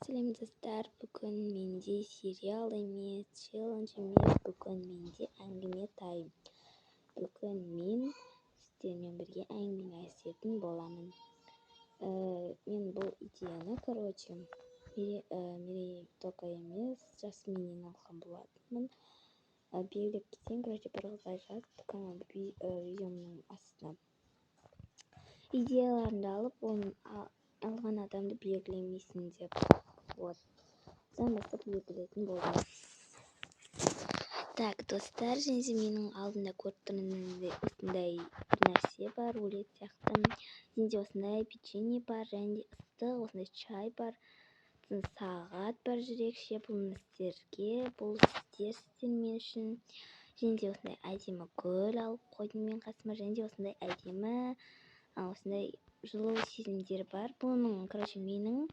Сәлем достар, бүгін менде сериал емес, челлендж емес, бүгін менде әңгіме тайм. Бүгін мен сіздермен бірге әңгімелесетін боламын. Мен бұл идеяны, Мерей емес, Жасминнен алған болатынмын. Белгілеп кетсең, бір қыз жазды видеомның астына. Идеяларымды алып, алған адамды белгілемейсің деп. Вот. Заң бастап белгілетін болдым. Так, достар, және менің алдымда көріп тұрғаныңыздай осындай бір нәрсе бар, рулет сияқты. Және осындай печенье бар, және ыстық, осындай чай бар, сағат бар жүрекше. Бұл сіздерге, бұл сіздер мен үшін. Және осындай әдемі гүл алып қойдым мен қасыма, және осындай әдемі, осындай жылу сезімдер бар. Бұның, менің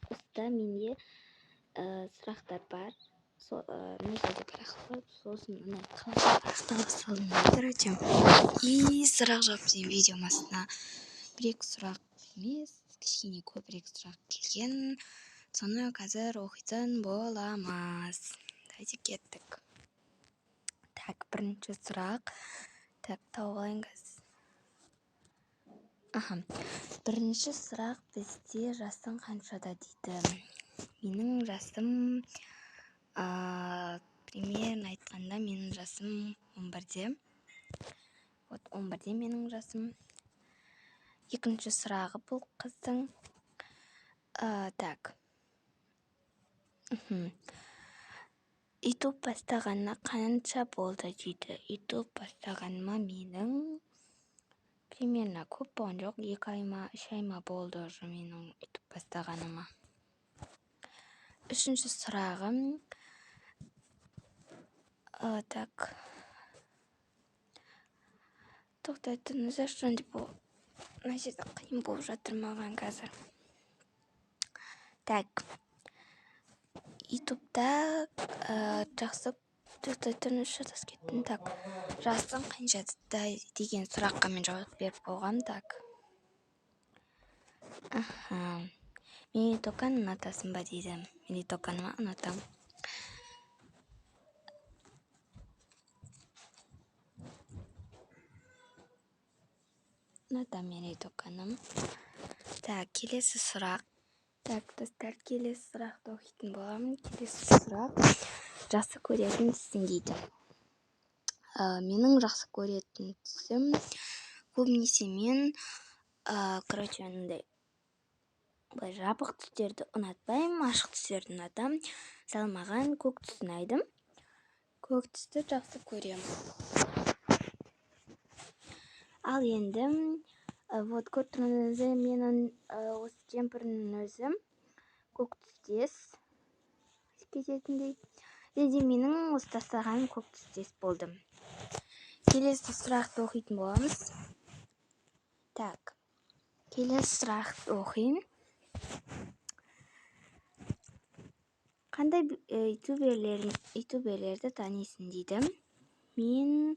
осында менде сұрақтар бар. Сосын и сұрақ жауап видео астына бір-екі сұрақ емес, кішкене көбірек сұрақ келген. Соны қазір оқитын боламыз. Давайте кеттік. Так, бірінші сұрақ. Так, тауып алайын қазір. Бірінші сұрақ бізде жасың қаншада дейді. Менің жасым, примерно айтқанда, менің жасым 11-де. Вот 11-де менің жасым. Екінші сұрағы бұл қыздың. Так. YouTube бастағанына қанша болды дейді. YouTube бастағаныма менің примерно көп болған жоқ. 2 айма, 3 айма болды уже менің YouTube бастағаныма. Үшінші сұрағым. Так. Тоқтайтын, за что деп ол? Мына жерде қиын болып жатыр маған қазір. Так. ютубта жақсы тоқтайтын шатас кеттім. Так. Жасың қаншада деген сұраққа мен жауап беріп болғам. Так. Мерейтоканы ұнатасың ба дейді. Мерейтоканыма ұнатам. Ұнатам мерейтоканым. Так, келесі сұрақ. Так, достар, келесі сұрақты оқитын боламын. Келесі сұрақ. Жақсы көретін түсің дейді. Менің жақсы көретін түсім көбінесе мен, ондай жабық түстерді ұнатпаймын, ашық түстерді ұнатам. Мысалы, маған көк түс ұнайды. Көк түсті жақсы көрем. Ал енді, вот көріп тұрғаныңыздай, менің осы кемпірінің өзі көк түстес кететіндей. Және менің осы тастағаным көк түстес болды. Келесі сұрақты оқитын боламыз. Так, келесі сұрақты оқиын. Қандай ютуберлерді танисың дейді. Мен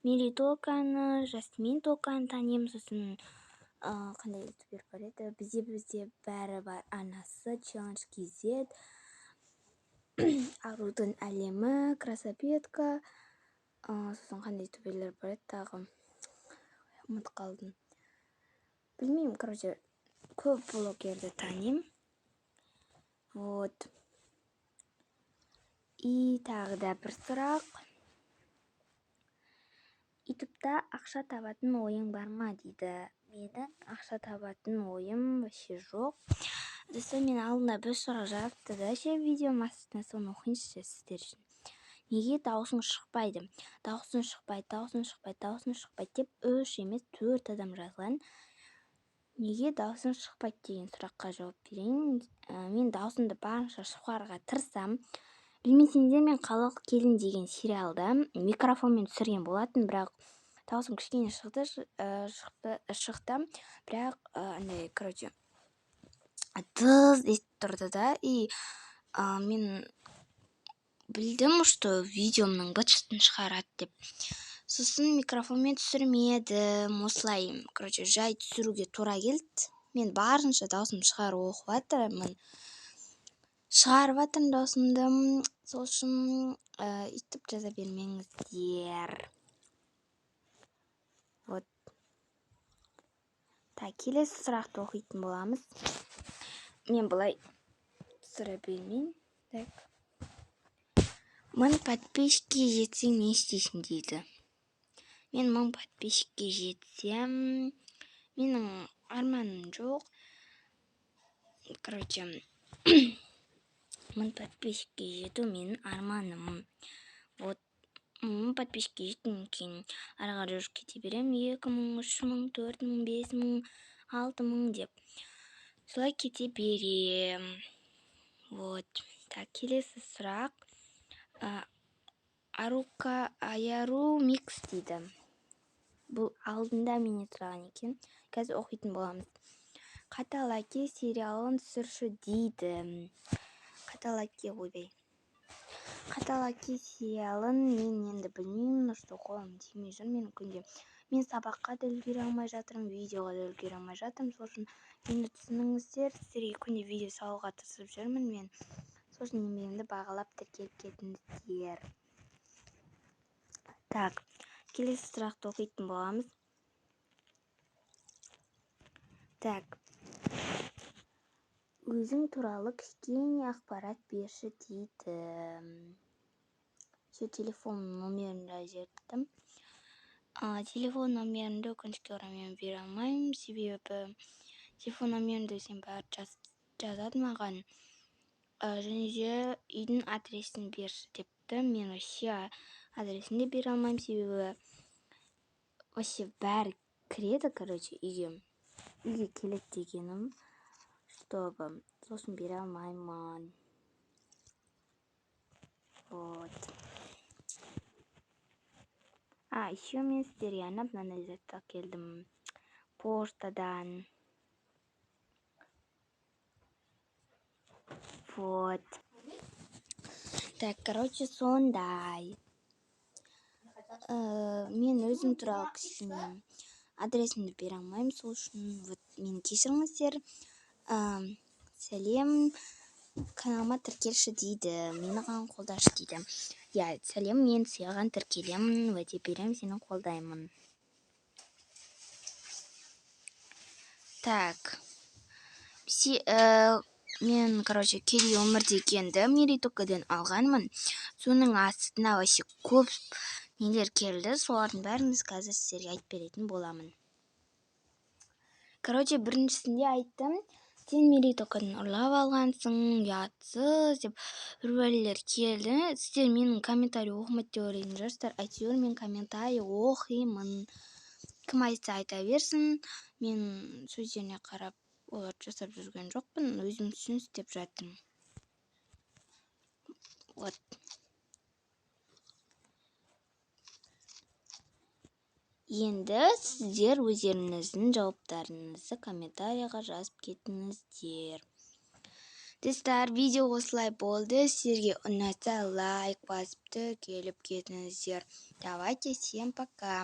Мерейтоканы, Жасмин Токаны танимын. Сосын қандай ютубер бар еді? Бізде бәрі бар. Анасы, Челлендж KZ, Арудың әлемі, Красапетка. Сосын қандай ютуберлер бар еді тағы. Ұмытып қалдым. Білмеймін, көп блогерді танимын. Вот. И тағы да бір сұрақ. ютубта ақша табатын ойың бар ма дейді. Менің ақша табатын ойым вообще жоқ. Сосын мен алдында бір сұрақ жатты да, видеом астына, соны оқиыншы сіздер үшін. Неге дауысың шықпайды? Дауысың шықпайды деп 3 емес 4 адам жазған. Неге дауысың шықпайды деген сұраққа жауап берейін. Мен даусымды барынша шығаруға тырысам. Білмесеңдер, мен Қалалық келін деген сериалда микрофонмен түсірген болатын, бірақ дауысым кішкене шықты, бірақ тыз естіп тұрды да, и мен білдім, что видеомның быт-шытын шығарады деп. Сосын микрофонмен түсірмедім, осылай, жай түсіруге тура келді. Мен барынша даусым шығару оқып жатырмын. шығарып жатырмын даусымды, сол үшін өйтіп жаза бермеңіздер. Вот. Так, келесі сұрақты оқитын боламыз. Мен бұлай сұра бермейін. Так. 1000 подписчикке жетсең не істейсің дейді. Мен 1000 подписчикке жетсем, менің арманым жоқ. Короче, 1000 подписчикке жету менің арманым. Вот, 1000 подписчикке жеттім кейін ары қарай жүріп кете берем. 2000, 3000, 4000, 5000, 6000 деп. Солай кете берем. Вот. Так, келесі сұрақ. Аяру микс дейді. Бұл алдында менен сұраған екен. Қазір оқитын боламыз. Каталаки сериалын түсірші дейді. Каталаки ойбай. Каталаки сериалын мен енді білмеймін, что қолым тимей жүр менің күнде. Мен сабаққа да үлгере алмай жатырмын, видеоға да үлгере алмай жатырмын. Сосын мені түсініңіздер, сіздерге күнде видео салуға тырысып жүрмін мен. Сосын еңбегімді бағалап тіркеліп кетіңіздер. Так, келесі сұрақты оқитын боламыз. Так. Өзің туралы кішкене ақпарат берші дейді. Телефон номерін жаздым. Телефон номерімді өкінішке орай мен бере алмаймын, себебі телефон номерімді сен бәрі жазады маған. Және де үйдің адресін берші депті. Мен вообще адресін де бере алмаймын, себебі вообще бәрі кіреді, короче, үйге келеді дегенім. Чтобы сосын бере алмаймын. Вот. Еще мен сіздерге арнап мынандай затты келдім. Поштадан. Вот. Так, короче, сондай. Мен өзім туралы кішкене адресімді бере алмаймын, сол үшін вот мені кешіріңіздер. Сәлем, каналыма тіркелші дейді. Мені қан қолдашы дейді. Я, сәлем, мен саған тіркелемін, уәде берем, сені қолдаймын. Так. Мен, короче, Кири өмір дегенді Меритокадан алғанмын. Соның астына вообще көп нелер келді. Солардың бәрін қазір сіздерге айтып беретін боламын. Короче, біріншісінде айттым. Сен Меритокадан ұрлап алғансың, ұятсыз деп біреулер келді. Сіздер менің комментарий оқымайды деп ойлайтын шығарсыздар. Әйтеуір мен комментарий оқимын. Кім айтса айта берсін. Мен сөздеріне қарап олар жасап жүрген жоқпын. Өзім үшін істеп жатырмын. Вот. Енді сіздер өздеріңіздің жауаптарыңызды комментарийға жазып кетіңіздер. Достар, видео осылай болды. Сіздерге ұнаса лайк басып келіп кетіңіздер. Давайте, всем пока.